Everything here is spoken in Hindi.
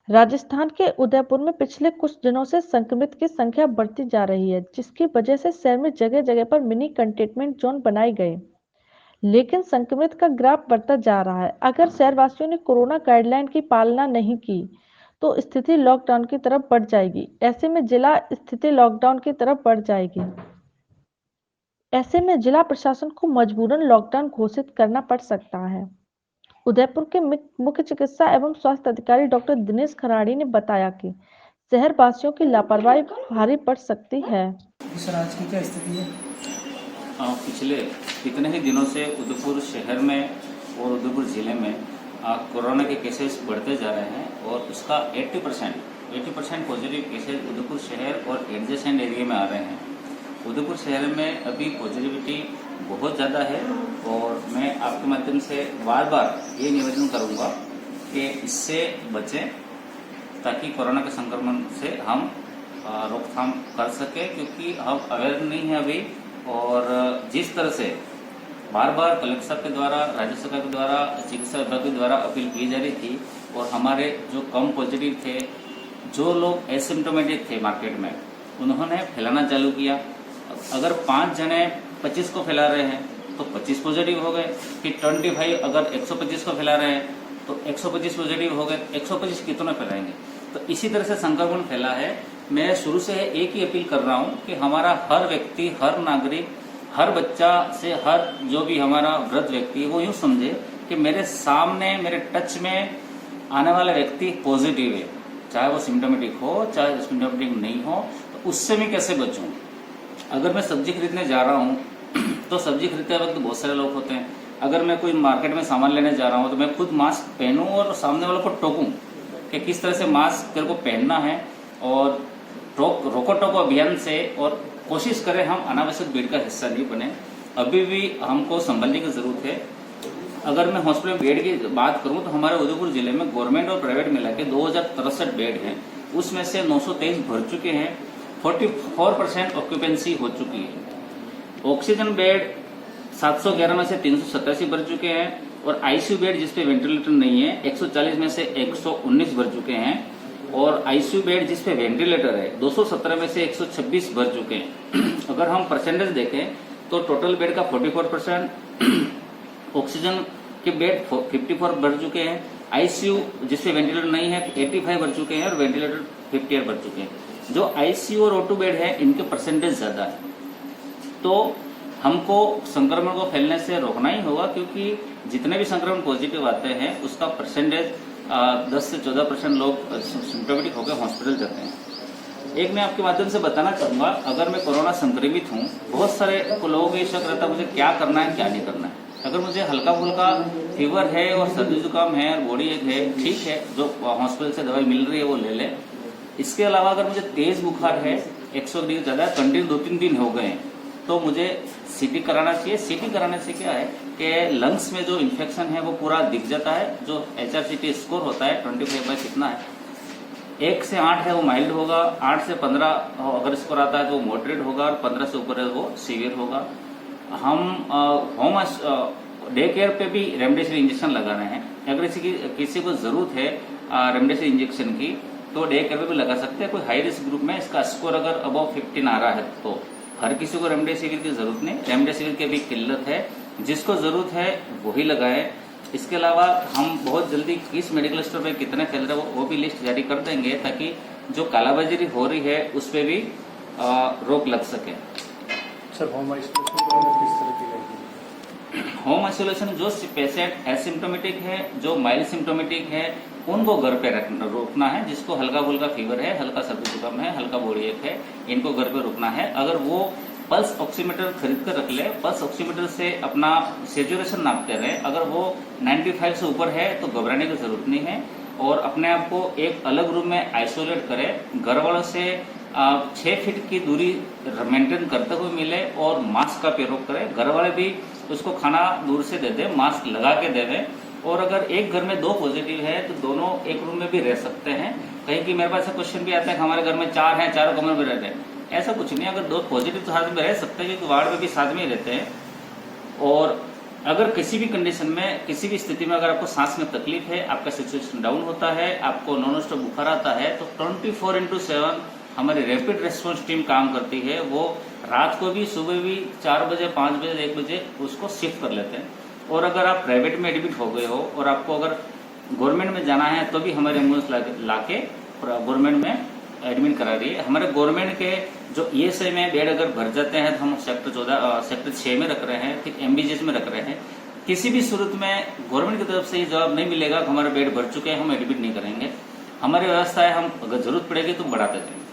राजस्थान के उदयपुर में पिछले कुछ दिनों से संक्रमित की संख्या बढ़ती जा रही है, जिसकी वजह से शहर में जगह-जगह पर मिनी कंटेनमेंट जोन बनाए गए। लेकिन संक्रमित का ग्राफ बढ़ता जा रहा है। अगर शहरवासियों ने कोरोना गाइडलाइन की पालना नहीं की, तो स्थिति लॉकडाउन की तरफ बढ़ जाएगी। ऐसे में जिला प्रशासन को मजबूरन लॉकडाउन घोषित करना पड़ सकता है। उदयपुर के मुख्य चिकित्सा एवं स्वास्थ्य अधिकारी डॉक्टर दिनेश खराड़ी ने बताया कि शहर वासियों की लापरवाही भारी पड़ सकती है। सर, आज की क्या स्थिति है? पिछले कितने ही दिनों से उदयपुर शहर में और उदयपुर जिले में कोरोना के केसेस बढ़ते जा रहे हैं और उसका 80% पॉजिटिव केसेस उदयपुर शहर और एडजेसेंट एरिया में आ रहे हैं। उदयपुर शहर में अभी पॉजिटिविटी बहुत ज़्यादा है और मैं आपके माध्यम से बार बार ये निवेदन करूँगा कि इससे बचें ताकि कोरोना के संक्रमण से हम रोकथाम कर सके, क्योंकि हम अवेयर नहीं है अभी। और जिस तरह से बार बार कलेक्टर साहब के द्वारा, राज्य सरकार के द्वारा, चिकित्सा विभाग के द्वारा अपील की जा रही थी और हमारे जो कम पॉजिटिव थे, जो लोग एसिम्टोमेटिक थे मार्केट में, उन्होंने फैलाना चालू किया। अगर 5 जने 25 को फैला रहे हैं तो 25 पॉजिटिव हो गए। फिर 25 अगर 125 को फैला रहे हैं तो 125 पॉजिटिव हो गए। 125 कितने फैलाएंगे? तो इसी तरह से संक्रमण फैला है। मैं शुरू से एक ही अपील कर रहा हूं कि हमारा हर व्यक्ति, हर नागरिक, हर बच्चा से हर जो भी हमारा वृद्ध व्यक्ति है वो यूं समझे कि मेरे सामने, मेरे टच में आने वाला व्यक्ति पॉजिटिव है, चाहे वो सिम्टोमेटिक हो चाहे सिम्टोमेटिक नहीं हो। तो उससे मैं कैसे बचूं? अगर मैं सब्जी खरीदने जा रहा हूं तो सब्जी खरीदते वक्त बहुत सारे लोग होते हैं। अगर मैं कोई मार्केट में सामान लेने जा रहा हूं तो मैं खुद मास्क पहनूं और सामने वालों को टोकूं कि किस तरह से मास्क तेरे को पहनना है और रोको टोको अभियान से, और कोशिश करें हम अनावश्यक भीड़ का हिस्सा नहीं बने। अभी भी हमको संभलने की जरूरत है। अगर मैं हॉस्पिटल बेड की बात करूं तो हमारे उदयपुर जिले में गवर्नमेंट और प्राइवेट मिला के 2063 बेड हैं, उसमें से 923 भर चुके हैं। 44% ऑक्यूपेंसी हो चुकी है। ऑक्सीजन बेड 711 में से 387 भर चुके हैं और आईसीयू बेड जिसपे वेंटिलेटर नहीं है 140 में से 119 भर चुके हैं और आईसीयू बेड जिसपे वेंटिलेटर है 217 में से 126 भर चुके हैं। अगर हम परसेंटेज देखें तो टोटल बेड का 44%, ऑक्सीजन के बेड 54 भर चुके हैं, आईसीयू जिसपे वेंटिलेटर नहीं है 85 भर चुके हैं और वेंटिलेटर 58 भर चुके हैं। जो आईसीयू और O2 बेड है इनके परसेंटेज ज्यादा है। तो हमको संक्रमण को फैलने से रोकना ही होगा, क्योंकि जितने भी संक्रमण पॉजिटिव आते हैं उसका परसेंटेज 10 से 14% लोग सिम्टोमेटिक होकर हॉस्पिटल जाते हैं। एक मैं आपके माध्यम से बताना चाहूंगा, अगर मैं कोरोना संक्रमित हूं, बहुत सारे लोगों को ये शक रहता है मुझे क्या करना है क्या नहीं करना है। अगर मुझे हल्का फुल्का फीवर है और सर्दी जुकाम है और बॉडी एक है, ठीक है, जो हॉस्पिटल से दवाई मिल रही है वो ले ले। इसके अलावा अगर मुझे तेज बुखार है, 100 डिग्री ज्यादा कंटिन्यू 2-3 दिन हो गए तो मुझे सीटी कराना चाहिए। सीटी कराने से क्या है कि लंग्स में जो इन्फेक्शन है वो पूरा दिख जाता है। जो HRCT स्कोर होता है 25 बाय कितना है, 1 से 8 है वो माइल्ड होगा, 8 से 15 अगर स्कोर आता है तो वो मॉडरेट होगा और 15 से ऊपर है वो सीवियर होगा। हम होम डे केयर पे भी रेमडेसिविर इंजेक्शन लगा रहे हैं। अगर किसी को जरूरत है रेमडेसिविर इंजेक्शन की तो डे केयर पे भी लगा सकते हैं। कोई हाई रिस्क ग्रुप में इसका स्कोर अगर अबव 15 आ रहा है तो हर किसी को रेमडेसिविर की जरूरत नहीं, रेमडेसिविर की भी किल्लत है, जिसको जरूरत है वही लगाए। इसके अलावा हम बहुत जल्दी किस मेडिकल स्टोर पे कितने फैल रहे हैं वो भी लिस्ट जारी कर देंगे, ताकि जो कालाबाजारी हो रही है उस पर भी रोक लग सके। सर, होम आइसोलेशन किस तरह की रहेगी? होम आइसोलेशन जो पेशेंट एसिम्टोमेटिक है, जो माइल्ड सिम्टोमेटिक है, उनको घर पे रोकना है। जिसको हल्का फुल्का फीवर है, हल्का सर्दी जुकाम है, हल्का बॉडी एक है, इनको घर पे रुकना है। अगर वो पल्स ऑक्सीमीटर खरीद कर रख ले, पल्स ऑक्सीमीटर से अपना सेचुरेशन नापते रहे। अगर वो 95 से ऊपर है तो घबराने की जरूरत नहीं है और अपने आप को एक अलग रूम में आइसोलेट करें। घर वालों से 6 फीट की दूरी मेंटेन करते हुए मिले और मास्क का प्रयोग करें। घर वाले भी उसको खाना दूर से दे दे, मास्क लगा के दे दें। और अगर एक घर में 2 पॉजिटिव है तो दोनों एक रूम में भी रह सकते हैं। कहीं कि मेरे पास ऐसा क्वेश्चन भी आता है कि हमारे घर में 4 हैं, 4 कमरे में रहते हैं। ऐसा कुछ नहीं, अगर 2 पॉजिटिव तो साथ में रह सकते हैं, क्योंकि वार्ड में भी साथ में ही रहते हैं। और अगर किसी भी कंडीशन में, किसी भी स्थिति में अगर आपको सांस में तकलीफ है, आपका सिचुएशन डाउन होता है, आपको नॉन स्टॉप बुखार आता है, तो 24/7 हमारी रैपिड रेस्पॉन्स टीम काम करती है। वो रात को भी, सुबह भी 4 बजे, 5 बजे, 1 बजे उसको शिफ्ट कर लेते हैं। और अगर आप प्राइवेट में एडमिट हो गए हो और आपको अगर गवर्नमेंट में जाना है तो भी हमारे एम्बुलेंस लाके गवर्नमेंट में एडमिट करा रही है। हमारे गवर्नमेंट के जो ईएसआई में बेड अगर भर जाते हैं तो हम सेक्टर 6 में रख रहे हैं, फिर एमबीजीएस में रख रहे हैं। किसी भी सूरत में गवर्नमेंट की तरफ से ये जवाब नहीं मिलेगा कि हमारे बेड भर चुके हैं, हम एडमिट नहीं करेंगे। हमारी व्यवस्था है, हम अगर जरूरत पड़ेगी तो बढ़ाते जाएंगे।